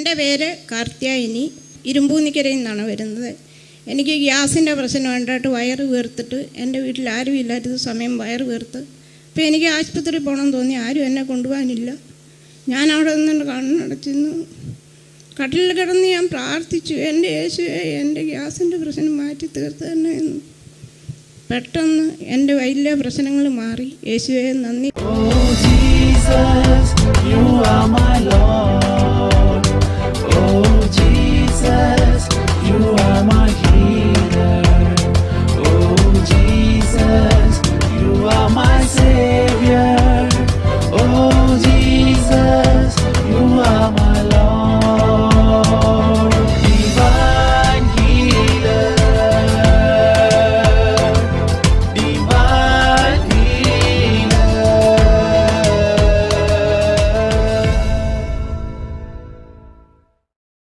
എൻ്റെ പേര് കാർത്യായനി, ഇരുമ്പൂന്നിക്കരയിൽ നിന്നാണ് വരുന്നത്. എനിക്ക് ഗ്യാസിൻ്റെ പ്രശ്നം ഉണ്ടായിട്ട് വയറ് വീർത്തിട്ട് എൻ്റെ വീട്ടിൽ ആരും ഇല്ലാത്ത സമയം വയറ് വീർത്ത്. അപ്പോൾ എനിക്ക് ആശുപത്രി പോകണമെന്ന് തോന്നി, ആരും എന്നെ കൊണ്ടുപോകാനില്ല. ഞാൻ അവിടെ നിന്ന് കണ്ണടച്ചിരുന്നു, കട്ടിലിൽ കിടന്ന് ഞാൻ പ്രാർത്ഥിച്ചു, എൻ്റെ യേശുവേ എൻ്റെ ഗ്യാസിൻ്റെ പ്രശ്നം മാറ്റി തീർത്ത് തന്നെ എന്ന്. പെട്ടെന്ന് എൻ്റെ വലിയ പ്രശ്നങ്ങൾ മാറി. യേശുവേ നന്ദി.